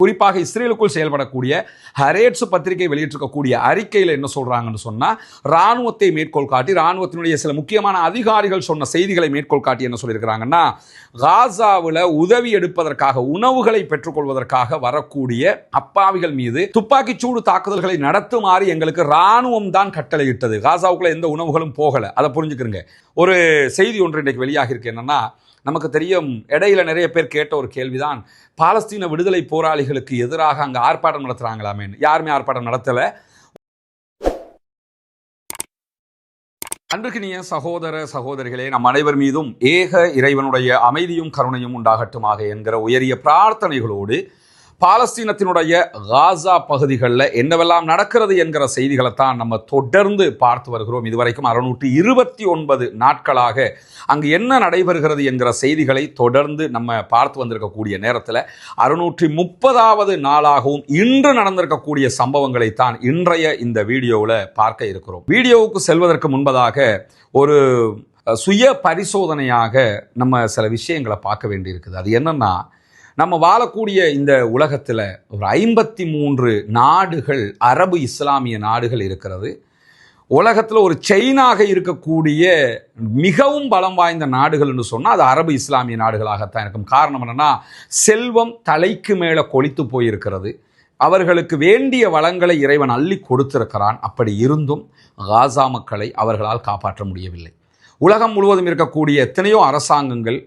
குறிப்பாக இஸ்ரேலுக்குள் செயல்படக்கூடிய ஹரேட்ஸ் பத்திரிகை வெளியிட்டிருக்கக்கூடிய அறிக்கையில் என்ன சொல்றாங்கன்னு சொன்னா, ராணுவத்தை மேற்கோள் காட்டி ராணுவத்தினுடைய சில முக்கியமான அதிகாரிகள் சொன்ன செய்திகளை மேற்கோள் காட்டி என்ன சொல்லியிருக்கிறாங்கன்னா, காசாவில் உதவி எடுப்பதற்காக உணவுகளை பெற்றுக்கொள்வதற்காக வரக்கூடிய அப்பாவிகள் மீது துப்பாக்கி சூடு தாக்குதல்களை நடத்துமாறு எங்களுக்கு ராணுவம் தான் கட்டளையிட்டது. காசாவுக்குள்ள எந்த உணவுகளும் போகல. அதை புரிஞ்சுக்கிறங்க. ஒரு செய்தி ஒன்று இன்றைக்கு வெளியாகி இருக்கு. என்னன்னா, நமக்கு தெரியும், இடையில நிறைய பேர் கேட்ட ஒரு கேள்விதான், பாலஸ்தீன விடுதலை போராளிகளுக்கு எதிராக அங்கே ஆர்ப்பாட்டம் நடத்துறாங்களாமே. யாருமே ஆர்ப்பாட்டம் நடத்தலை. அன்றுக்கினிய சகோதர சகோதரிகளே, நம் அனைவர் மீதும் ஏக இறைவனுடைய அமைதியும் கருணையும் உண்டாகட்டுமாக என்கிற உயரிய பிரார்த்தனைகளோடு பாலஸ்தீனத்தினுடைய காசா பகுதிகளில் என்னவெல்லாம் நடக்கிறது என்கிற செய்திகளைத்தான் நம்ம தொடர்ந்து பார்த்து வருகிறோம். இதுவரைக்கும் 629 நாட்களாக அங்கு என்ன நடைபெறுகிறது என்கிற செய்திகளை தொடர்ந்து நம்ம பார்த்து வந்திருக்கக்கூடிய நேரத்தில் 630வது நாளாகவும் இன்று நடந்திருக்கக்கூடிய சம்பவங்களைத்தான் இன்றைய இந்த வீடியோவில் பார்க்க இருக்கிறோம். வீடியோவுக்கு செல்வதற்கு முன்பதாக ஒரு சுய பரிசோதனையாக நம்ம சில விஷயங்களை பார்க்க வேண்டியிருக்குது. அது என்னன்னா, நம்ம வாழக்கூடிய இந்த உலகத்தில் ஒரு 53 நாடுகள், அரபு இஸ்லாமிய நாடுகள் இருக்கிறது. உலகத்தில் ஒரு செயினாக இருக்கக்கூடிய மிகவும் பலம் வாய்ந்த நாடுகள் என்று சொன்னால் அது அரபு இஸ்லாமிய நாடுகளாகத்தான் இருக்கும். காரணம் என்னன்னா, செல்வம் தலைக்கு மேலே கொளித்து போயிருக்கிறது. அவர்களுக்கு வேண்டிய வளங்களை இறைவன் அள்ளி கொடுத்திருக்கிறான். அப்படி இருந்தும் காசா மக்களை அவர்களால் காப்பாற்ற முடியவில்லை. உலகம் முழுவதும் இருக்கக்கூடிய எத்தனையோ அரசாங்கங்கள்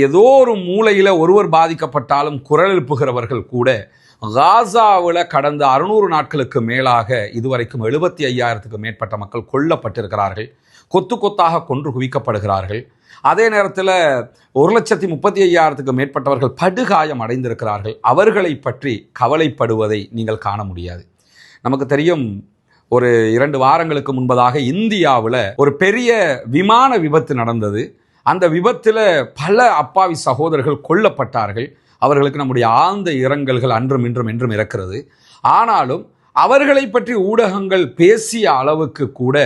ஏதோ ஒரு மூலையில் ஒருவர் பாதிக்கப்பட்டாலும் குரல் எழுப்புகிறவர்கள் கூட காசாவில் கடந்த 600 நாட்களுக்கு மேலாக இதுவரைக்கும் 75,000க்கு மேற்பட்ட மக்கள் கொல்லப்பட்டிருக்கிறார்கள். கொத்து கொத்தாக கொன்று குவிக்கப்படுகிறார்கள். அதே நேரத்தில் 1,35,000க்கு மேற்பட்டவர்கள் படுகாயம் அடைந்திருக்கிறார்கள். அவர்களை பற்றி கவலைப்படுவதை நீங்கள் காண முடியாது. நமக்கு தெரியும், ஒரு 2 வாரங்களுக்கு முன்பதாக இந்தியாவில் ஒரு பெரிய விமான விபத்து நடந்தது. அந்த விபத்தில் பல அப்பாவி சகோதரர்கள் கொல்லப்பட்டார்கள். அவர்களுக்கு நம்முடைய ஆழ்ந்த இரங்கல்கள் அன்றும் இன்றும் என்றும் இருக்கிறது. ஆனாலும் அவர்களை பற்றி ஊடகங்கள் பேசிய அளவுக்கு கூட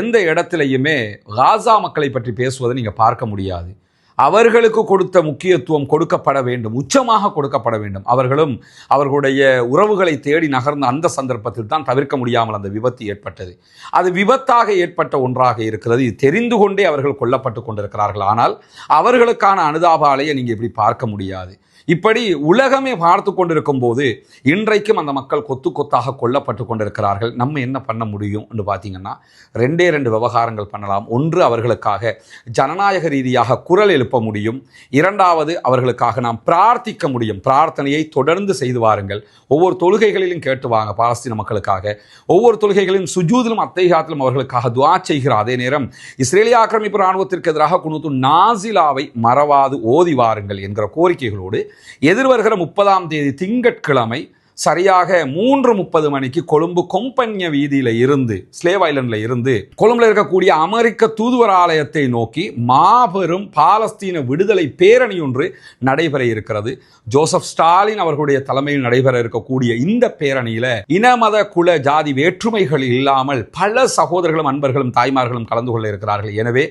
எந்த இடத்திலையுமே காசா மக்களை பற்றி பேசுவதை நீங்கள் பார்க்க முடியாது. அவர்களுக்கு கொடுத்த முக்கியத்துவம் கொடுக்கப்பட வேண்டும், உச்சமாக கொடுக்கப்பட வேண்டும். அவர்களும் அவர்களுடைய உறவுகளை தேடி நகர்ந்த அந்த சந்தர்ப்பத்தில் தான் தவிர்க்க முடியாமல் அந்த விபத்து ஏற்பட்டது. அது விபத்தாக ஏற்பட்ட ஒன்றாக இருக்கிறது. இது தெரிந்து கொண்டே அவர்கள் கொல்லப்பட்டு கொண்டிருக்கிறார்கள். ஆனால் அவர்களுக்கான அனுதாப அலையை நீங்கள் இப்படி பார்க்க முடியாது. இப்படி உலகமே பார்த்து கொண்டிருக்கும் போது இன்றைக்கும் அந்த மக்கள் கொத்து கொத்தாக கொல்லப்பட்டு கொண்டிருக்கிறார்கள். நம்ம என்ன பண்ண முடியும் என்று பார்த்தீங்கன்னா, 2 விவகாரங்கள் பண்ணலாம். ஒன்று, அவர்களுக்காக ஜனநாயக ரீதியாக குரல் எழுப்ப முடியும். 2வது, அவர்களுக்காக நாம் பிரார்த்திக்க முடியும். பிரார்த்தனையை தொடர்ந்து செய்து வாருங்கள். ஒவ்வொரு தொழுகைகளிலும் கேட்டு வாங்க. பாலஸ்தீன மக்களுக்காக ஒவ்வொரு தொழுகைகளின் சுஜூதிலும் அத்தைகாத்திலும் அவர்களுக்காக துஆ செய்கிற அதே நேரம் இஸ்ரேலிய ஆக்கிரமிப்பு இராணுவத்திற்கு எதிராக குனூத்து நாசிலாவை மறவாது ஓதி வாருங்கள் என்கிற கோரிக்கைகளோடு எதிர்வருகிற 30ஆம் தேதி திங்கட்கிழமை சரியாக 3:30 மணிக்கு கொழும்பு கொம்பன்ய வீதியில இருந்து, ஸ்லேவ் ஐலண்ட்ல இருந்து கொழும்புல இருக்கக்கூடிய அமெரிக்க தூதுவர் ஆலயத்தை நோக்கி மாபெரும் பாலஸ்தீன விடுதலை பேரணி ஒன்று நடைபெற இருக்கிறது. ஜோசப் ஸ்டாலின் அவர்களுடைய தலைமையில் நடைபெற இருக்கக்கூடிய இந்த பேரணியில இன மத குல ஜாதி வேற்றுமைகள் இல்லாமல் பல சகோதரர்களும் அன்பர்களும் தாய்மார்களும் கலந்து கொள்ள இருக்கிறார்கள். எனவே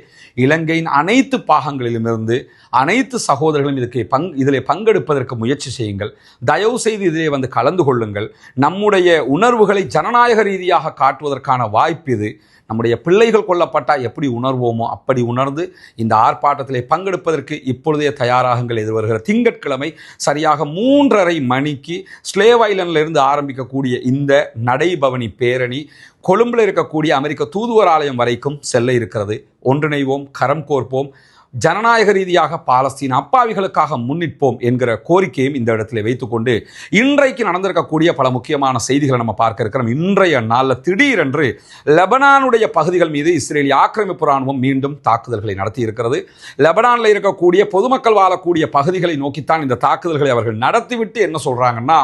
இலங்கையின் அனைத்து பாகங்களிலுமிருந்து அனைத்து சகோதரர்களும் இதிலே பங்கெடுப்பதற்கு முயற்சி செய்யுங்கள். தயவு செய்து இதிலே வந்து கலந்து கொள்ளுங்கள். நம்முடைய உணர்வுகளை ஜனநாயக ரீதியாக காட்டுவதற்கான வாய்ப்பு இது. நம்முடைய பிள்ளைகள் கொல்லப்பட்டால் எப்படி உணர்வோமோ அப்படி உணர்ந்து இந்த ஆர்ப்பாட்டத்திலே பங்கெடுப்பதற்கு இப்பொழுதே தயாராகுங்கள். எதிர்வருகிற திங்கட்கிழமை சரியாக 3:30 மணிக்கு ஸ்லேவ் ஐலண்டில் இருந்து ஆரம்பிக்கக்கூடிய இந்த நடைபவனி பேரணி கொழும்பில் இருக்கக்கூடிய அமெரிக்க தூதுவர் ஆலயம் வரைக்கும் செல்ல இருக்கிறது. ஒன்றிணைவோம், கரம் கோர்ப்போம், ஜனநாயக ரீதியாக பாலஸ்தீன அப்பாவிகளுக்காக முன்னிற்போம் என்கிற கோரிக்கையும் இந்த இடத்துல வைத்துக்கொண்டு இன்றைக்கு நடந்திருக்கக்கூடிய பல முக்கியமான செய்திகளை நம்ம பார்க்க இருக்கிறோம். இன்றைய நாளில் திடீரென்று லெபனானுடைய பகுதிகள் மீது இஸ்ரேலிய ஆக்கிரமிப்பு ராணுவம் மீண்டும் தாக்குதல்களை நடத்தி இருக்கிறது. லெபனானில் இருக்கக்கூடிய பொதுமக்கள் வாழக்கூடிய பகுதிகளை நோக்கித்தான் இந்த தாக்குதல்களை அவர்கள் நடத்திவிட்டு என்ன சொல்றாங்கன்னா,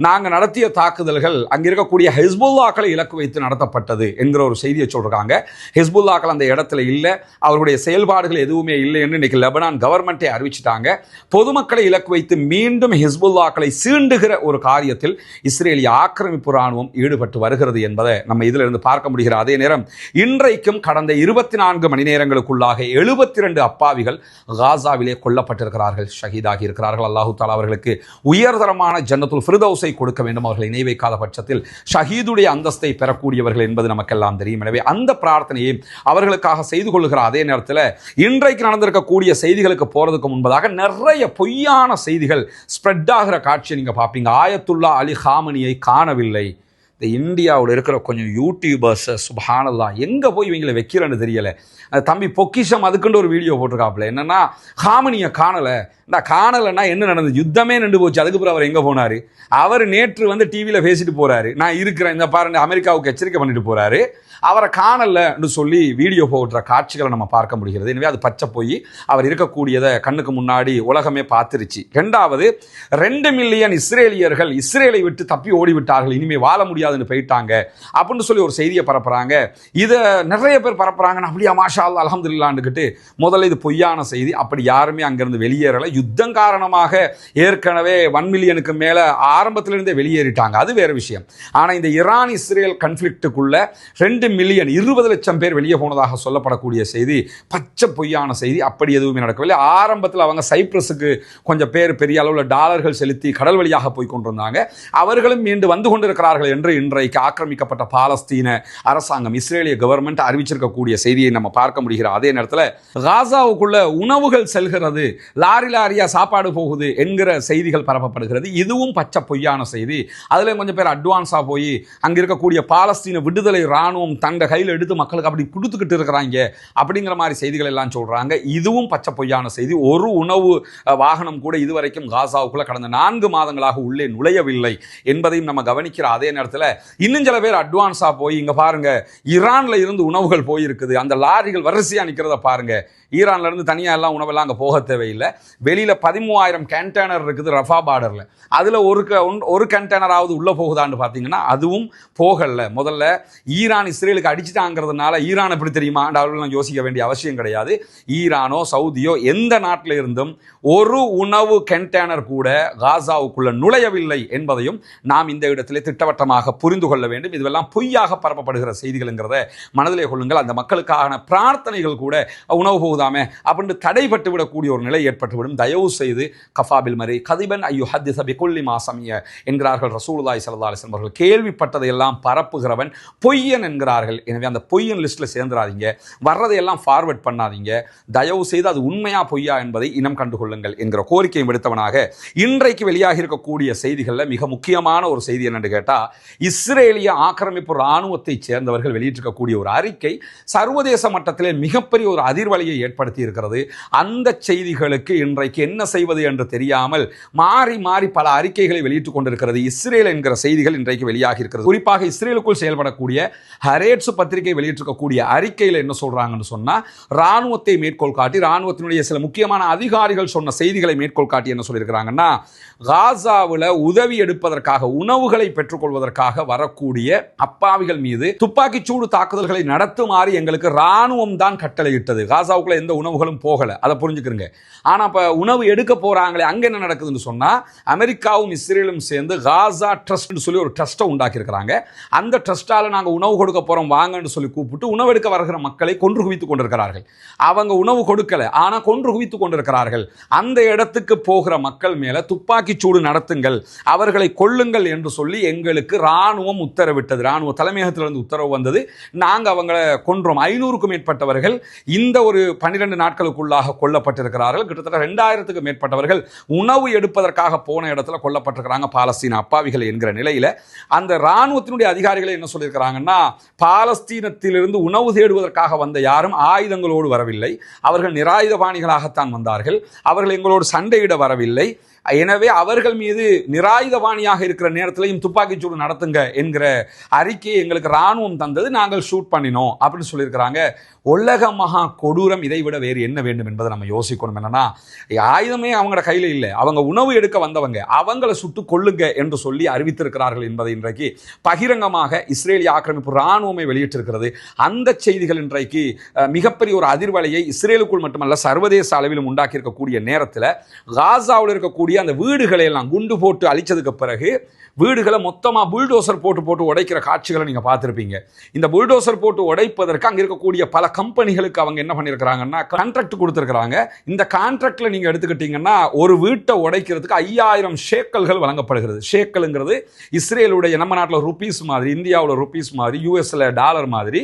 நாங்கள் நடத்திய தாக்குதல்கள் அங்கே இருக்கக்கூடிய ஹிஸ்புல்லாக்களை இலக்கு வைத்து நடத்தப்பட்டது என்கிற ஒரு செய்தியை சொல்றாங்க. ஹிஸ்புல்லாக்கள் அந்த இடத்துல இல்லை, அவர்களுடைய செயல்பாடுகள் எதுவுமே இல்லை இல்லை என்று இன்னைக்கு லெபனான் கவர்மெண்ட்டே அறிவிச்சிட்டாங்க. பொதுமக்களை இலக்கு வைத்து மீண்டும் ஹிஸ்புல்லாக்களை சீண்டுகிற ஒரு காரியத்தில் இஸ்ரேலிய ஆக்கிரமிப்பு ராணுவம் ஈடுபட்டு வருகிறது என்பதை நம்ம இதிலிருந்து பார்க்க முடிகிற அதே நேரம் இன்றைக்கும் கடந்த 24 மணி நேரங்களுக்குள்ளாக 72 அப்பாவிகள் காசாவிலே கொல்லப்பட்டிருக்கிறார்கள், ஷஹீதாகி இருக்கிறார்கள். அல்லாஹு தஆலா அவர்களுக்கு உயர்தரமான ஜன்னத்துல் ஃபிர்தௌஸை கொடுக்க வேண்டும். அவர்களை இணை வைக்காத பட்சத்தில் ஷஹீதுடைய அந்தஸ்தை பெறக்கூடியவர்கள் என்பது நமக்கெல்லாம் தெரியும். எனவே அந்த பிரார்த்தனையை அவர்களுக்காக செய்து கொள்ளுகிற அதே நேரத்தில் இன்றைக்கு நடந்திருக்கக்கூடிய செய்திகளுக்கு போறதுக்கு முன்பதாக நிறைய பொய்யான செய்திகள் ஸ்ப்ரெட் ஆகிற காட்சியை நீங்க பார்ப்பீங்க. ஆயத்துல்லா அலி ஹாமனியை காணவில்லை. இந்த இந்தியாவில் இருக்கிற கொஞ்சம் யூடியூபர்ஸ் சுப்ஹானல்லாஹ் எங்கே போய் இவங்களை வைக்கிறேன்னு தெரியலை. தம்பி பொக்கிஷம் அதுக்குன்னு ஒரு வீடியோ போட்டிருக்காப்புல, என்னன்னா ஹாமனியை காணலை. இந்த காணலைன்னா என்ன நடந்தது, யுத்தமே நின்று போச்சு, அதுக்கப்புறம் அவர் எங்கே போனார்? அவர் நேற்று டிவியில் பேசிட்டு போகிறாரு, நான் இருக்கிறேன் இந்த பாருங்க, அமெரிக்காவுக்கு எச்சரிக்கை பண்ணிட்டு போகிறாரு. அவரை காணலன்னு சொல்லி வீடியோ போடுற காட்சிகளை நம்ம பார்க்க முடிகிறது. எனவே அது பச்சை போய் அவர் இருக்கக்கூடியதை கண்ணுக்கு முன்னாடி உலகமே பார்த்துருச்சு. ரெண்டாவது, 2 மில்லியன் இஸ்ரேலியர்கள் இஸ்ரேலை விட்டு தப்பி ஓடிவிட்டார்கள், இனிமேல் வாழ முடியாதுன்னு போயிட்டாங்க அப்படின்னு சொல்லி ஒரு செய்தியை பரப்புறாங்க. இதை நிறைய பேர் பரப்புறாங்க. அப்படியா மாஷா அல்லாஹ் அல்ஹம்துலில்லாஹ்னுக்கிட்டு முதல்ல இது பொய்யான செய்தி. அப்படி யாருமே அங்கிருந்து வெளியேறலை. யுத்தம் காரணமாக ஏற்கனவே 1 மில்லியனுக்கு மேலே ஆரம்பத்திலிருந்தே வெளியேறிட்டாங்க, அது வேற விஷயம். ஆனால் இந்த ஈரான் இஸ்ரேல் கன்ஃப்ளிக்ட்டுக்குள்ள 2 மில்லியன் 20 லட்சம் பேர் வெளியே போனதாக சொல்லப்படக்கூடிய செய்தி பச்சை பொய்யான செய்தி. அப்படி எதுவுமே நடக்கவில்லை. ஆரம்பத்தில் அவங்க சைப்ரஸுக்கு கொஞ்சம் பேர் பெரிய அளவில் டாலர்கள் செலுத்தி கடல் வழியாக போய் கொண்டிருந்தாங்க. அவர்களும் மீண்டு வந்து கொண்டிருக்கிறார்கள் என்று இன்றைக்கு ஆக்கிரமிக்கப்பட்ட பாலஸ்தீன அரசாங்கம், இஸ்ரேலிய கவர்மெண்ட் அறிவிச்சிருக்கக்கூடிய செய்தியை நம்ம பார்க்க முடிகிற அதே நேரத்தில் காசாவுக்குள்ள உணவுகள் செல்கிறது, லாரி லாரியா சாப்பாடு போகுது என்கிற செய்திகள் பரப்பப்படுகிறது. இதுவும் பச்சை பொய்யான செய்தி. அதுல கொஞ்சம் பேர் அட்வான்ஸா போய் அங்க இருக்கக்கூடிய பாலஸ்தீன விடுதலை ராணுவம் தங்க கையில் எடுத்து மக்களுக்கு அப்படி கொடுத்துக்கிட்டு இருக்கிறாங்க அப்படிங்கிற மாதிரி செய்திகள் எல்லாம் சொல்றாங்க. இதுவும் பச்சை பொய்யான செய்தி. ஒரு உணவு வாகனம் கூட இதுவரைக்கும் காசாவுக்குள்ள கடந்த 4 மாதங்களாக உள்ளே நுழையவில்லை என்பதையும் நம்ம கவனிக்கிற அதே நேரத்தில் இன்னும் சில பேர் அட்வான்ஸா போய் இங்க பாருங்க, ஈரான்ல இருந்து உணவுகள் போயிருக்குது, அந்த லாரிகள் வரிசையா நிற்கிறத பாருங்க. ஈரான்ல இருந்து தனியா எல்லாம் உணவெல்லாம் அங்கே போக தேவையில்லை. வெளியில 13,000 கண்டெய்னர் இருக்குது ரஃபா பார்டர்ல. அதுல ஒரு கண்டெய்னராவது உள்ள போகுதான்னு பார்த்தீங்கன்னா அதுவும் போகல. முதல்ல ஈரான் இஸ்ரேலுக்கு அடிச்சுட்டாங்கிறதுனால ஈரான் எப்படி தெரியுமா அவர்கள் யோசிக்க வேண்டிய அவசியம் கிடையாது. ஈரானோ சவுதியோ எந்த நாட்டில் இருந்தும் ஒரு உணவு கண்டெய்னர் கூட காசாவுக்குள்ள நுழையவில்லை என்பதையும் நாம் இந்த இடத்திலே திட்டவட்டமாக புரிந்து கொள்ள வேண்டும். இதுவெல்லாம் பொய்யாக பரப்பப்படுகிற செய்திகள்ங்கிறத மனதிலே கொள்ளுங்கள். அந்த மக்களுக்கான பிரார்த்தனைகள் கூட உணவு போகுதாமே அப்படின்னு தடைபட்டு விடக்கூடிய ஒரு நிலை ஏற்பட்டுவிடும். தயவு செய்து கஃபாபில் மரி கதிபன் ஐயோ ஹத்திஸ பிகுல்லி மா சமிய என்கிறார்கள் ரசூலுல்லாஹி ஸல்லல்லாஹு அலைஹி வஸல்லம் அவர்கள். கேள்விப்பட்டதையெல்லாம் பரப்புகிறவன் பொய்யன் என்கிறார்கள். எனவே அந்த பொய்யன் லிஸ்ட்டில் சேர்ந்துடாதீங்க, வர்றதையெல்லாம் ஃபார்வர்ட் பண்ணாதீங்க. தயவு செய்து அது உண்மையா பொய்யா என்பதை இனம் கண்டுகொள்ளுங்கள் என்கிற கோரிக்கையை விடுத்தவனாக இன்றைக்கு வெளியாக இருக்கக்கூடிய செய்திகளில் மிக முக்கியமான ஒரு செய்தி என்னென்னு கேட்டால், இஸ்ரேலிய ஆக்கிரமிப்பு இராணுவத்தை சேர்ந்தவர்கள் வெளியிட்டிருக்கக்கூடிய ஒரு அறிக்கை சர்வதேச மட்டத்திலே மிகப்பெரிய ஒரு அதிர்வலையை ஏற்படுத்தி இருக்கிறது. அந்த செய்திகளுக்கு இன்றைக்கு என்ன செய்வது என்று தெரியாமல் மாறி மாறி பல அறிக்கைகளை வெளியிட்டுக் கொண்டிருக்கிறது இஸ்ரேல் என்கிற செய்திகள் இன்றைக்கு வெளியாகி இருக்கிறது. குறிப்பாக இஸ்ரேலுக்குள் செயல்படக்கூடிய ஹரேட்ஸ் பத்திரிகை வெளியிட்டிருக்கக்கூடிய அறிக்கையில் என்ன சொல்றாங்கன்னு சொன்னா, ராணுவத்தை மேற்கோள் காட்டி ராணுவத்தினுடைய சில முக்கியமான அதிகாரிகள் சொன்ன செய்திகளை மேற்கோள் காட்டி என்ன சொல்லியிருக்கிறாங்கன்னா, காசாவில் உதவி எடுப்பதற்காக உணவுகளை பெற்றுக்கொள்வதற்காக வரக்கூடிய அப்பாவிகள் மீது துப்பாக்கி சூடு தாக்குதல்களை நடத்துமாறு எங்களுக்கு ராணுவம் தான் கட்டளையிட்டது. காசாவுக்குள்ள எந்த உணவுகளும் போகல, அதை புரிஞ்சுக்கிறங்க. ஆனா இப்ப உணவு எடுக்க போறாங்களே, அங்க என்ன நடக்குதுன்னு சொன்னா, அமெரிக்காவும் இஸ்ரேலும் சேர்ந்து காசா ட்ரஸ்ட் சொல்லி ஒரு ட்ரஸ்ட்டை உண்டாக்கி இருக்கிறாங்க. அந்த ட்ரஸ்டால நாங்க உணவு கொடுக்க போறோம் வாங்கன்னு சொல்லி கூப்பிட்டு உணவு எடுக்க வருகிற மக்களை கொன்று குவித்துக் கொண்டிருக்கிறார்கள். அவங்க உணவு கொடுக்கல, ஆனா கொன்று குவித்துக் கொண்டிருக்கிறார்கள். அந்த இடத்துக்கு போகிற மக்கள் மேல துப்பாக்கி சூடு நடத்துங்கள், அவர்களை கொல்லுங்கள் என்று சொல்லி எங்களுக்கு ராணுவம் உத்தரவிட்டது. ராணுவ தலைமையகத்திலிருந்து உத்தரவு வந்தது. நாங்க அவங்களை கொன்றோம். 500க்கும் மேற்பட்டவர்கள் இந்த ஒரு 12 நாட்களுக்குள்ளாக கொல்லப்பட்டிருக்கிறார்கள். கிட்டத்தட்ட 2000க்கும் மேற்பட்டவர்கள் உணவு எடுப்பதற்காக போன இடத்துல கொல்லப்பட்டிருக்கிறாங்க பாலஸ்தீன அப்பாவிகள் என்கிற நிலையில அந்த ராணுவத்தினுடைய அதிகாரிகளை என்ன சொல்லியிருக்கிறாங்கன்னா, பாலஸ்தீனத்திலிருந்து உணவு தேடுவதற்காக வந்த யாரும் ஆயுதங்களோடு வரவில்லை, அவர்கள் நிராயுதபாணிகளாகத்தான் வந்தார்கள், அவர்கள் எங்களோடு சண்டையிட வரவில்லை, எனவே அவர்கள் மீது நிராயுதபாணியாக இருக்கிற நேரத்திலையும் துப்பாக்கிச்சூடு நடத்துங்க என்கிற அறிக்கையை எங்களுக்கு இராணுவம் தந்தது, நாங்கள் ஷூட் பண்ணினோம் அப்படின்னு சொல்லியிருக்கிறாங்க. உலக மகா கொடூரம் இதை விட வேறு என்ன வேண்டும் என்பதை நம்ம யோசிக்கணும். என்னன்னா, ஆயுதமே அவங்களோட கையில் இல்லை, அவங்க உணவு எடுக்க வந்தவங்க, அவங்கள சுட்டு கொள்ளுங்க என்று சொல்லி அறிவித்திருக்கிறார்கள் என்பதை இன்றைக்கு பகிரங்கமாக இஸ்ரேலிய ஆக்கிரமிப்பு இராணுவமே வெளியிட்டிருக்கிறது. அந்த செய்திகள் இன்றைக்கு மிகப்பெரிய ஒரு அதிர்வலையை இஸ்ரேலுக்குள் மட்டுமல்ல சர்வதேச அளவிலும் உண்டாக்கி இருக்கக்கூடிய நேரத்தில் காசாவில் இருக்கக்கூடிய அந்த வீடுகளை எல்லாம் குண்டு போட்டு அழிச்சதுக்கு பிறகு வீடுகளை மொத்தமாக புல்டோசர் போட்டு உடைக்கிற காட்சிகளை நீங்கள் பார்த்துருப்பீங்க. இந்த புல்டோசர் போட்டு உடைப்பதற்கு அங்கே இருக்கக்கூடிய பல கம்பெனிகளுக்கு அவங்க என்ன பண்ணியிருக்கிறாங்கன்னா கான்ட்ராக்ட் கொடுத்துருக்குறாங்க. இந்த கான்ட்ராக்டில் நீங்கள் எடுத்துக்கிட்டீங்கன்னா ஒரு வீட்டை உடைக்கிறதுக்கு 5000 ஷேக்கல்கள் வழங்கப்படுகிறது. ஷேக்கலுங்கிறது இஸ்ரேலுடைய, நம்ம நாட்டில் ருபீஸ் மாதிரி, இந்தியாவில் ருபீஸ் மாதிரி, யூஎஸில் டாலர் மாதிரி,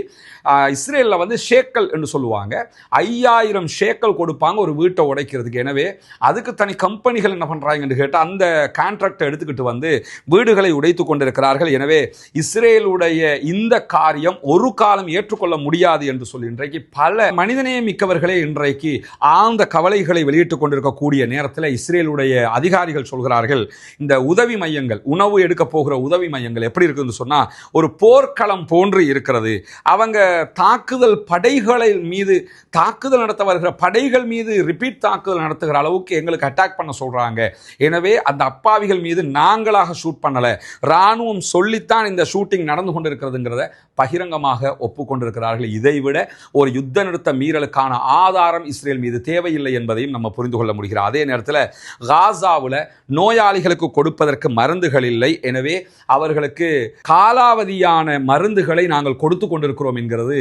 இஸ்ரேலில் வந்து ஷேக்கல் என்று சொல்லுவாங்க. 5000 ஷேக்கல் கொடுப்பாங்க ஒரு வீட்டை உடைக்கிறதுக்கு. எனவே அதுக்கு தனி கம்பெனிகள் என்ன பண்ணுறாங்கன்னு கேட்டால் அந்த கான்ட்ராக்டை எடுத்துக்கிட்டு வந்து வீடுகளை உடைத்து கொண்டிருக்கிறார்கள். எனவே இஸ்ரேலுடைய இந்த காரியம் ஒரு காலம் ஏற்றுக்கொள்ள முடியாது என்று சொல்லி இன்றைக்கு பல மனிதநேய மிக்கவர்களே இன்றைக்கு ஆழ்ந்த கவலைகளை வெளியிட்டுக் கொண்டிருக்கக்கூடிய நேரத்தில் இஸ்ரேலுடைய அதிகாரிகள் சொல்கிறார்கள், இந்த உதவி மையங்கள், உணவு எடுக்க போகிற உதவி மையங்கள் எப்படி இருக்குன்னு சொன்னா ஒரு போர்க்களம் போன்று இருக்கிறது. அவங்க தாக்குதல் படைகளின் மீது தாக்குதல் நடத்த வருகிற படைகள் மீது ரிப்பீட் தாக்குதல் நடத்துகிற அளவுக்கு எங்களுக்கு அட்டாக் பண்ண சொல்றாங்க. எனவே அந்த அப்பாவிகள் மீது நாங்களாக ஷூட் பண்ணல, ராணுவம் சொல்லித்தான் இந்த ஷூட்டிங் நடந்து கொண்டிருக்கிறதுங்கிறத பகிரங்கமாக ஒப்புக்கொண்டிருக்கிறார்கள். இதைவிட ஒரு யுத்த நிறுத்த மீறலுக்கான ஆதாரம் இஸ்ரேல் மீது தேவையில்லை என்பதையும் நம்ம புரிந்து கொள்ள முடிகிறது. அதே நேரத்தில் காசாவில் நோயாளிகளுக்கு கொடுப்பதற்கு மருந்துகள் இல்லை. எனவே அவர்களுக்கு காலாவதியான மருந்துகளை நாங்கள் கொடுத்து கொண்டிருக்கிறோம் என்கிறது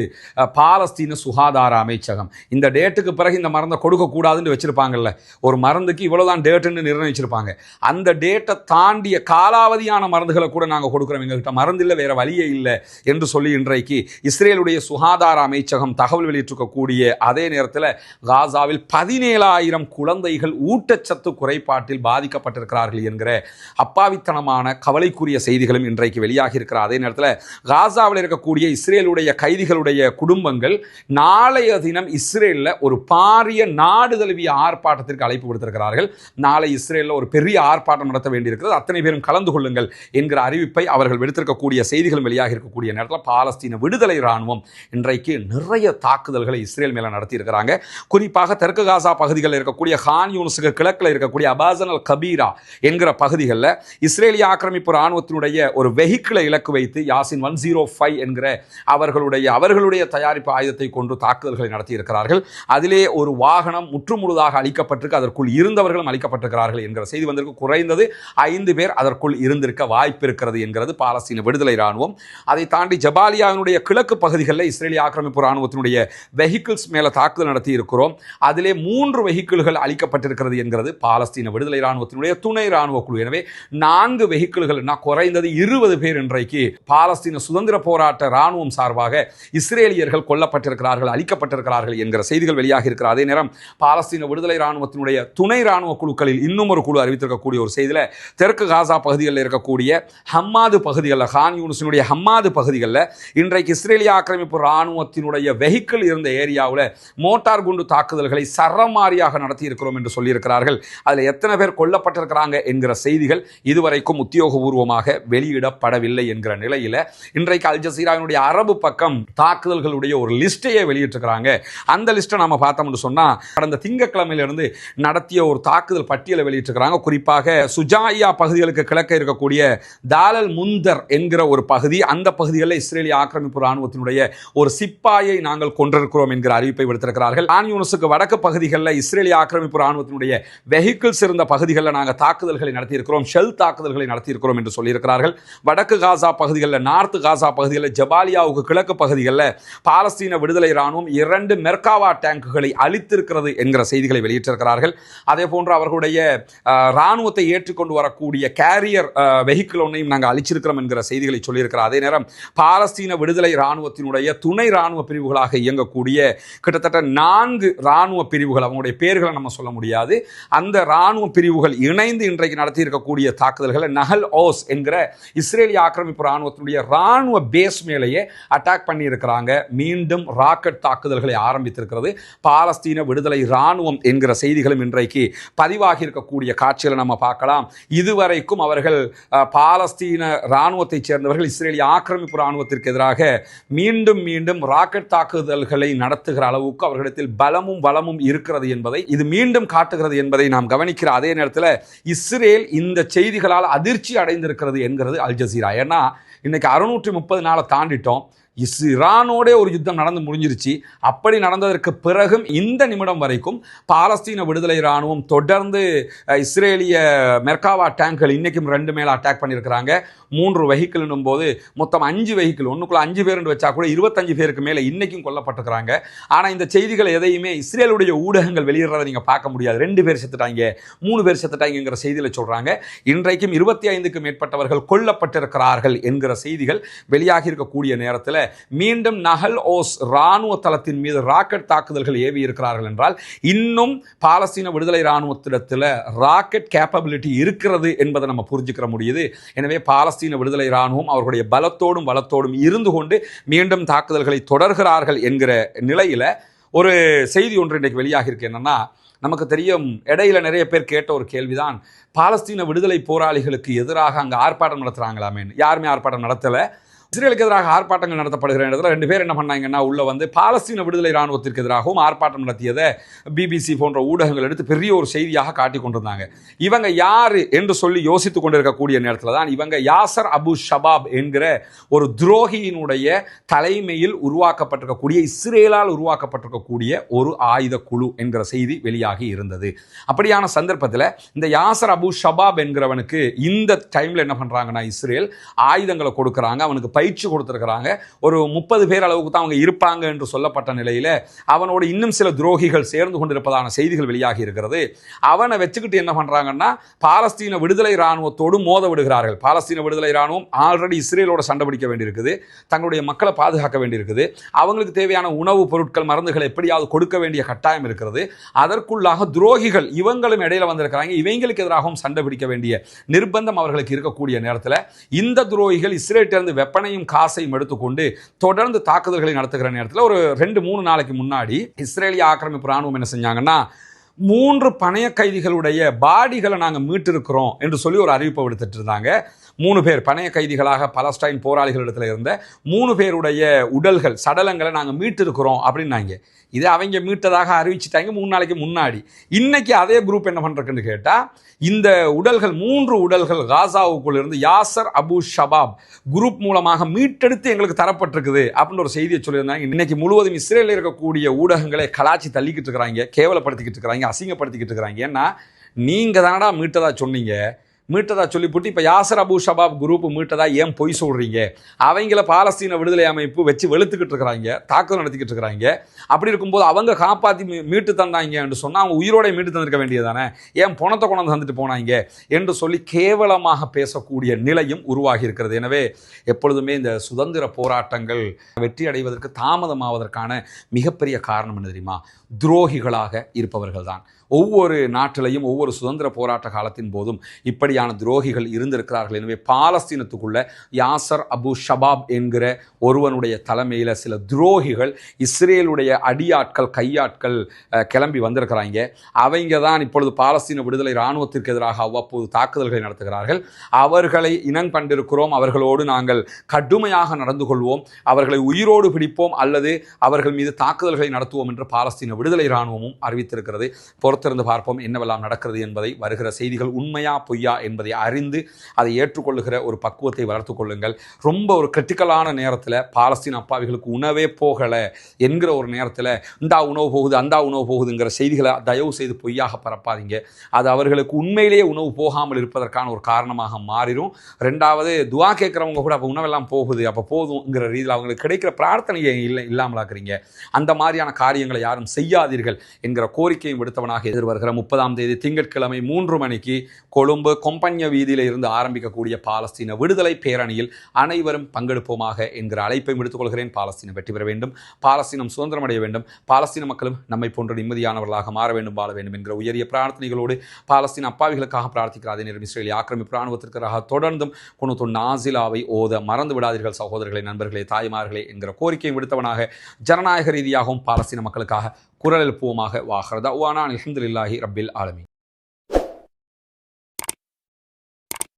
பாலஸ்தீன சுகாதார அமைச்சகம். இந்த டேட்டுக்கு பிறகு இந்த மருந்தை கொடுக்கக்கூடாதுன்னு வச்சிருப்பாங்கல்ல, ஒரு மருந்துக்கு இவ்வளவுதான் டேட்டுன்னு நிர்ணயிச்சிருப்பாங்க. அந்த டேட்டை தாண்டிய காலாவதியான மருந்துகளை கூட நாங்கள் கொடுக்குறோம், எங்ககிட்ட மருந்து இல்லை, வேற வழியே இல்லை என்று சொல்லி இன்றைக்கு இஸ்ரேலுடைய சுகாதார அமைச்சகம் தகவல் வெளியிட்டிருக்கக்கூடிய அதே நேரத்தில் காசாவில் 17,000 குழந்தைகள் ஊட்டச்சத்து குறைபாட்டில் பாதிக்கப்பட்டிருக்கிறார்கள் என்கிற அப்பாவித்தனமான கவலைக்குரிய செய்திகளும் இன்றைக்கு வெளியாகி இருக்கிற அதே நேரத்தில் காசாவில் இருக்கக்கூடிய இஸ்ரேலுடைய கைதிகளுடைய குடும்பங்கள் நாளைய தினம் இஸ்ரேலில் ஒரு பாரிய நாடு தழுவிய ஆர்ப்பாட்டத்திற்கு அழைப்பு விடுத்திருக்கிறார்கள். நாளை இஸ்ரேலில் ஒரு பெரிய ஆர்ப்பாட்டம் நடத்த வேண்டியிருக்கிறது, அத்தனை பேரும் கலந்து கொள்ளுங்கள் என்கிற அறிவிப்பை அவர்கள் விடுத்திருக்கக்கூடிய செய்திகளும் வெளியாக இருக்கக்கூடிய நேரத்தில் பாலஸ்தீன விடுதலை இராணுவம் இன்றைக்கு நிறைய தாக்குதல்களை இஸ்ரேல் மேல நடத்தி இருக்கிறாங்க. குறிப்பாக தெற்கு காசா பகுதிகளில் இருக்கக்கூடிய கான் யூனிஸுக்கு கிழக்கில் இருக்கக்கூடிய அபாசன் அல் கபீரா என்கிற பகுதிகளில் இஸ்ரேலிய ஆக்கிரமிப்பு இராணுவத்தினுடைய ஒரு வெஹிக்கிளை இலக்கு வைத்து யாசின் 105 என்கிற அவர்களுடைய தயாரிப்பு ஆயுதத்தை கொண்டு தாக்குதல்களை நடத்தி இருக்கிறார்கள். அதிலே ஒரு வாகனம் முற்றுமுழுதாக அளிக்கப்பட்டிருக்கு, அதற்குள் இருந்தவர்களும் அளிக்கப்பட்டிருக்கிறார்கள் என்கிற செய்தி வந்திருக்கு. குறைந்தது 5 பேர் அதற்குள் இருந்திருக்க வாய்ப்பு இருக்கிறது என்கிறது பாலஸ்தீன விடுதலை இராணுவம். அதை தாண்டி ஜபாலியாவினுடைய கிழக்கு பகுதிகளில் இஸ்ரேலிய ஆக்கிரமிப்பு இராணுவத்தினுடைய வெஹிக்கிள்ஸ் மேல தாக்குதல் நடத்தி இருக்கிறோம். அதிலே 3 வெஹிக்கிள்கள் அளிக்கப்பட்டிருக்கிறது என்கிறது பாலஸ்தீன விடுதலை இராணுவத்தினுடைய துணை இராணுவ குழு. எனவே 4 வெஹிக்கிள்கள், குறைந்தது 20 பேர் இன்றைக்கு பாலஸ்தீன சுதந்திர போராட்ட இராணுவம் சார்பாக இஸ்ரேலியர்கள் கொல்லப்பட்டிருக்கிறார்கள், அளிக்கப்பட்டிருக்கிறார்கள் என்கிற செய்திகள் வெளியாக இருக்கிற அதே நேரம் பாலஸ்தீன விடுதலை இராணுவத்தினுடைய துணை இராணுவ குழுக்களில் இன்னும் ஒரு குழு அறிவித்திருக்கக்கூடிய ஒரு செய்தியில் தெற்கு காசா பகுதிகளில் இருக்கக்கூடிய ஹம்மாது பகுதிகளில், கான் யூனிஸினுடைய ஹம்மாது பகுதிகளில் இன்றைக்கு இஸ்ரேலிய ஆக்கிரமிப்பு இராணுவத்தினுடைய வெஹிக்கிள் இருந்த ஏரியாவில் மோட்டார் குண்டு தாக்குதல்களை சரமாரியாக நடத்தி இருக்கிறோம் என்று சொல்லியிருக்கிறார்கள். அதில் எத்தனை பேர் கொல்லப்பட்டிருக்கிறாங்க என்கிற செய்திகள் இதுவரைக்கும் உத்தியோகபூர்வமாக வெளியிடப்படவில்லை என்கிற நிலையில் இன்றைக்கு அல் ஜசீராவினுடைய அரபு பக்கம் தாக்குதல்களுடைய ஒரு லிஸ்டையே வெளியிட்டிருக்கிறாங்க. அந்த லிஸ்ட்டை நம்ம பார்த்தோம்னு சொன்னால் கடந்த திங்கட்கிழமையிலிருந்து நடத்திய ஒரு தாக்குதல் பட்டியலை வெளியிட்டிருக்கிறாங்க. குறிப்பாக சுஜாயா பகுதிகளுக்கு கிழக்க இருக்கக்கூடிய தாலல் முந்தர் என்கிற ஒரு பகுதி, அந்த பகுதிகளில் இஸ்ரேலிய ஆக்கிரமிப்பு இராணுவத்தினுடைய ஒரு சிப்பாயை நாங்கள் கொண்டிருக்கிறோம் என்கிற அறிவிப்பை விடுத்திருக்கிறார்கள். கான் யூனிஸுக்கு வடக்கு பகுதிகளில் இஸ்ரேலிய ஆக்கிரமிப்பு இராணுவத்தினுடைய வெஹிக்கிள்ஸ் இருந்த பகுதிகளில் நாங்கள் தாக்குதல்களை நடத்தியிருக்கிறோம், ஷெல் தாக்குதல்களை நடத்தியிருக்கிறோம் என்று சொல்லியிருக்கிறார்கள். வடக்கு காசா பகுதிகளில், நார்த் காசா பகுதிகளில், ஜபாலியாவுக்கு கிழக்கு பகுதிகளில் பாலஸ்தீன விடுதலை இராணுவம் 2 மெர்காவா டேங்குகளை அளித்திருக்கிறது என்கிற செய்திகளை வெளியிட்டிருக்கிறார்கள். அதே போன்று அவர்களுடைய இராணுவத்தை ஏற்றுக்கொண்டு வரக்கூடிய கேரியர் வெஹிக்கிள் ஒன்றையும் நாங்கள் அளிச்சிருக்கிறோம் என்கிற செய்திகளை சொல்லியிருக்கிறார். அதே நேரம் பாலஸ்தீன விடுதலை இராணுவத்தினுடைய துணை இராணுவ பிரிவுகளாக இயங்கக்கூடிய கிட்டத்தட்ட 4 இராணுவ பிரிவுகள், அவங்களுடைய பேர்களை நம்ம சொல்ல முடியாது, அந்த இராணுவ பிரிவுகள் இணைந்து இன்றைக்கு நடத்தி இருக்கக்கூடிய தாக்குதல்களை நஹல் ஓஸ் என்கிற இஸ்ரேலிய ஆக்கிரமிப்பு இராணுவத்தினுடைய இராணுவ பேஸ் மேலேயே அட்டாக் பண்ணி இருக்கிறாங்க. மீண்டும் ராக்கெட் தாக்குதல்களை ஆரம்பித்திருக்கிறது பாலஸ்தீன விடுதலை இராணுவம் என்கிற செய்திகளும் இன்றைக்கு பதிவாகி இருக்கக்கூடிய இருக்கக்கூடிய காட்சிகளை நம்ம பார்க்கலாம். இதுவரைக்கும் அவர்கள் பாலஸ்தீன இராணுவத்தைச் சேர்ந்தவர்கள் இஸ்ரேலிய ஆக்கிரமிப்பு இராணுவத்திற்கு எதிராக மீண்டும் மீண்டும் ராக்கெட் தாக்குதல்களை நடத்துகிற அளவுக்கு அவர்களிடத்தில் பலமும் வளமும் இருக்கிறது என்பதை இது மீண்டும் காட்டுகிறது என்பதை நாம் கவனிக்கிற அதே நேரத்தில் இஸ்ரேல் இந்த செய்திகளால் அதிர்ச்சி அடைந்திருக்கிறது என்கிறது அல் ஜசீரா. ஏன்னா இன்னைக்கு 630 நாளை தாண்டிட்டோம். ஈரானோடே ஒரு யுத்தம் நடந்து முடிஞ்சிருச்சு. அப்படி நடந்ததற்கு பிறகும் இந்த நிமிடம் வரைக்கும் பாலஸ்தீன விடுதலை இராணுவம் தொடர்ந்து இஸ்ரேலிய மெர்காவா டேங்குகள் இன்னைக்கும் 2 மேலே அட்டாக் பண்ணியிருக்கிறாங்க. 3 வெஹிக்கிள்னும் போது மொத்தம் 5 வெஹிக்கிள், ஒன்றுக்குள்ள 5 பேர் வச்சா கூட 25 பேருக்கு மேலே இன்னைக்கும் கொல்லப்பட்டிருக்கிறாங்க. ஆனால் இந்த செய்திகள் எதையுமே இஸ்ரேலுடைய ஊடகங்கள் வெளியிடுறதை நீங்கள் பார்க்க முடியாது. 2 பேர் செத்துட்டாங்க, 3 பேர் செத்துட்டாங்கிற செய்தியில் சொல்கிறாங்க. இன்றைக்கும் 25க்கும் மேற்பட்டவர்கள் கொல்லப்பட்டிருக்கிறார்கள் என்கிற செய்திகள் வெளியாகி இருக்கக்கூடிய நேரத்தில் மீண்டும் நஹல் ஓஸ் இராணுவ தளத்தின் மீது ராக்கெட் தாக்குதல்கள் ஏவி இருக்கிறார்கள் என்றால் இன்னும் பாலஸ்தீன விடுதலை இராணுவத்திடத்தில் ராக்கெட் கேப்பபிலிட்டி இருக்கிறது என்பதை நம்ம புரிஞ்சுக்கிற முடியுது. எனவே பாலஸ்தீன விடுதலை இராணுவம் அவர்களுடைய பலத்தோடும் வளத்தோடும் இருந்து கொண்டு மீண்டும் தாக்குதல்களை தொடர்கிறார்கள் என்கிற நிலையில் ஒரு செய்தி ஒன்று இன்றைக்கு வெளியாகி இருக்கு. என்னன்னா, நமக்கு தெரியும், இடையில நிறைய பேர் கேட்ட ஒரு கேள்விதான், பாலஸ்தீன விடுதலை போராளிகளுக்கு எதிராக அங்கே ஆர்ப்பாட்டம் நடத்துகிறாங்களாமேன்னு. யாருமே ஆர்ப்பாட்டம் நடத்தலை. இஸ்ரேலுக்கு எதிராக ஆர்ப்பாட்டங்கள் நடத்தப்படுகிற இடத்துல 2 பேர் என்ன பண்ணாங்கன்னா, உள்ள வந்து பாலஸ்தீன விடுதலை இராணுவத்திற்கு எதிராகவும் ஆர்ப்பாட்டம் நடத்தியதை பிபிசி போன்ற ஊடகங்கள் எடுத்து பெரிய ஒரு செய்தியாக காட்டி கொண்டிருந்தாங்க. இவங்க யாரு என்று சொல்லி யோசித்துக் கொண்டிருக்கக்கூடிய நேரத்தில் தான் இவங்க யாசர் அபு ஷபாப் என்கிற ஒரு துரோகியினுடைய தலைமையில் உருவாக்கப்பட்டிருக்கக்கூடிய, இஸ்ரேலால் உருவாக்கப்பட்டிருக்கக்கூடிய ஒரு ஆயுத குழு என்கிற செய்தி வெளியாகி இருந்தது. அப்படியான சந்தர்ப்பத்தில் இந்த யாசர் அபு ஷபாப் என்கிறவனுக்கு இந்த டைம்ல என்ன பண்றாங்கன்னா, இஸ்ரேல் ஆயுதங்களை கொடுக்குறாங்க, அவனுக்கு பயிற்சி கொடுத்திருக்கிறாங்க. ஒரு 30 பேர் அளவுக்கு தான் அவங்க இருப்பாங்க என்று சொல்லப்பட்ட நிலையில அவனோடு இன்னும் சில துரோகிகள் சேர்ந்து கொண்டிருப்பதான செய்திகள் வெளியாகி இருக்கிறது. அவனை வச்சுக்கிட்டு என்ன பண்றாங்கன்னா, பாலஸ்தீன விடுதலை இராணுவத்தோடு மோத விடுகிறார்கள். பாலஸ்தீன விடுதலை இராணுவம் ஆல்ரெடி இஸ்ரேலோட சண்டை பிடிக்க வேண்டியிருக்குது, தங்களுடைய மக்களை பாதுகாக்க வேண்டியிருக்குது, அவங்களுக்கு தேவையான உணவுப் பொருட்கள் மருந்துகளை எப்படியாவது கொடுக்க வேண்டிய கட்டாயம் இருக்கிறது. அதற்குள்ளாக துரோகிகள் இவங்களும் இடையில வந்திருக்கிறாங்க. இவங்களுக்கு எதிராகவும் சண்டை பிடிக்க வேண்டிய நிர்பந்தம் அவர்களுக்கு இருக்கக்கூடிய நேரத்தில் இந்த துரோகிகள் இஸ்ரேலிலிருந்து வெப்பனையும் காசையும் எடுத்துக்கொண்டு தொடர்ந்து தாக்குதல்களை நடத்துகிற நேரத்தில் ஒரு 2-3 நாளைக்கு முன்னாடி இஸ்ரேலிய ஆக்கிரமிப்பு இராணுவம் என்ன செஞ்சாங்கன்னா, 3 பணைய கைதிகளுடைய பாடிகளை நாங்கள் மீட்டிருக்கிறோம் என்று சொல்லி ஒரு அறிவிப்பை விடுத்துட்டு இருந்தாங்க. 3 பேர் பணைய கைதிகளாக பலஸ்டைன் போராளிகளிடத்தில் இருந்த 3 பேருடைய உடல்கள், சடலங்களை நாங்கள் மீட்டிருக்கிறோம் அப்படின்னாங்க. இதை அவங்க மீட்டதாக அறிவிச்சிட்டாங்க 3 நாளைக்கு முன்னாடி. இன்னைக்கு அதே குரூப் என்ன பண்றதுன்னு கேட்டால், இந்த உடல்கள் 3 உடல்கள் காசாவுக்குள் இருந்து யாசர் அபு ஷபாப் குரூப் மூலமாக மீட்டெடுத்து எங்களுக்கு தரப்பட்டிருக்குது அப்படின்னு ஒரு செய்தியை சொல்லியிருந்தாங்க. இன்னைக்கு முழுவதும் இஸ்ரேலில் இருக்கக்கூடிய ஊடகங்களை கலாச்சி தள்ளிக்கிட்டு இருக்கிறாங்க, கேவலப்படுத்திக்கிட்டு இருக்கிறாங்க, அசிங்கப்படுத்திக்கிட்டு இருக்கிறாங்க. ஏன்னா, நீங்க தானடா மீட்டதா சொன்னீங்க, மீட்டதா சொல்லிவிட்டு இப்போ யாசர் அபு ஷபாப் குரூப் மீட்டதா ஏன் பொய் சொல்கிறீங்க? அவங்கள பாலஸ்தீன விடுதலை அமைப்பு வச்சு வெளுத்துக்கிட்டு இருக்கிறாங்க, தாக்குதல் நடத்திக்கிட்டு இருக்கிறாங்க. அப்படி இருக்கும்போது அவங்க காப்பாற்றி மீட்டு தந்தாங்க என்று சொன்னால் அவங்க உயிரோட மீட்டு தந்திருக்க வேண்டியதானே, ஏன் பணத்தை கொண்டு தந்துட்டு போனாங்க என்று சொல்லி கேவலமாக பேசக்கூடிய நிலையும் உருவாகி இருக்கிறது. எனவே எப்பொழுதுமே இந்த சுதந்திர போராட்டங்கள் வெற்றி அடைவதற்கு தாமதமாவதற்கான மிகப்பெரிய காரணம் என்ன தெரியுமா? துரோகிகளாக இருப்பவர்கள் தான். ஒவ்வொரு நாட்டிலையும் ஒவ்வொரு சுதந்திர போராட்ட காலத்தின் போதும் இப்படியான துரோகிகள் இருந்திருக்கிறார்கள். எனவே பாலஸ்தீனத்துக்குள்ள யாசர் அபு ஷபாப் என்கிற ஒருவனுடைய தலைமையில் சில துரோகிகள், இஸ்ரேலுடைய அடியாட்கள், கையாட்கள் கிளம்பி வந்திருக்கிறாங்க. அவங்க தான் இப்பொழுது பாலஸ்தீன விடுதலை இராணுவத்திற்கு எதிராக அவ்வப்போது தாக்குதல்களை நடத்துகிறார்கள். அவர்களை இனம் கண்டிருக்கிறோம், அவர்களோடு நாங்கள் கடுமையாக நடந்து கொள்வோம், அவர்களை உயிரோடு பிடிப்போம் அல்லது அவர்கள் மீது தாக்குதல்களை நடத்துவோம் என்று பாலஸ்தீன விடுதலை இராணுவமும் அறிவித்திருக்கிறது. பொறுத்திருந்து பார்ப்போம் என்னவெல்லாம் நடக்கிறது என்பதை. வருகிற செய்திகள் உண்மையா பொய்யா என்பதை அறிந்து அதை ஏற்றுக்கொள்ளுகிற ஒரு பக்குவத்தை வளர்த்து கொள்ளுங்கள். ரொம்ப ஒரு கிரிட்டிக்கலான நேரத்தில் பாலஸ்தீன அப்பாவிகளுக்கு உணவே போகலை என்கிற ஒரு நேரத்தில் இந்தா உணவு போகுது அந்தா உணவு போகுதுங்கிற செய்திகளை தயவு செய்து பொய்யாக பரப்பாதீங்க. அது அவர்களுக்கு உண்மையிலேயே உணவு போகாமல் இருப்பதற்கான ஒரு காரணமாக மாறிடும். 2வது, துவா கேட்குறவங்க கூட அப்போ உணவெல்லாம் போகுது அப்போ போதுங்கிற ரீதியில் அவங்களுக்கு கிடைக்கிற பிரார்த்தனையை இல்லாமலாக்குறீங்க. அந்த மாதிரியான காரியங்களை யாரும் செய்யாதீர்கள் என்கிற கோரிக்கையும் விடுத்தவனாக எதிர்வருகிற 30ஆம் தேதி திங்கட்கிழமை 3 மணிக்கு கொழும்பு கொம்பன்ய வீதியில் இருந்து ஆரம்பிக்கக்கூடிய பாலஸ்தீன விடுதலை பேரணியில் அனைவரும் பங்கெடுப்போமாக என்கிற அழைப்பை விடுத்துக் கொள்கிறேன். பாலஸ்தீனம் வெற்றி பெற வேண்டும், பாலஸ்தீனம் சுதந்திரம் அடைய வேண்டும், பாலஸ்தீன மக்களும் நம்மை போன்ற நிம்மதியானவர்களாக மாற வேண்டும், வாழ வேண்டும் என்கிற உயரிய பிரார்த்தனைகளோடு பாலஸ்தீன அப்பாவிகளுக்காக பிரார்த்திக்கிற அதே நேரம் இஸ்ரேலிய ஆக்கிரமிப்பு இராணுவத்திற்காக தொடர்ந்தும் குனுத்து நாசிலாவை ஓத மறந்து விடாதீர்கள் சகோதரர்களே, நண்பர்களே, தாய்மார்களே என்கிற கோரிக்கையை விடுத்தவனாக ஜனநாயக ரீதியாகவும் பாலஸ்தீன மக்களுக்காக குரல் எழுப்புவோமாக. வாஹர் தஅவானா அல்ஹம்துலில்லாஹி ரப்பில் ஆலமீன்.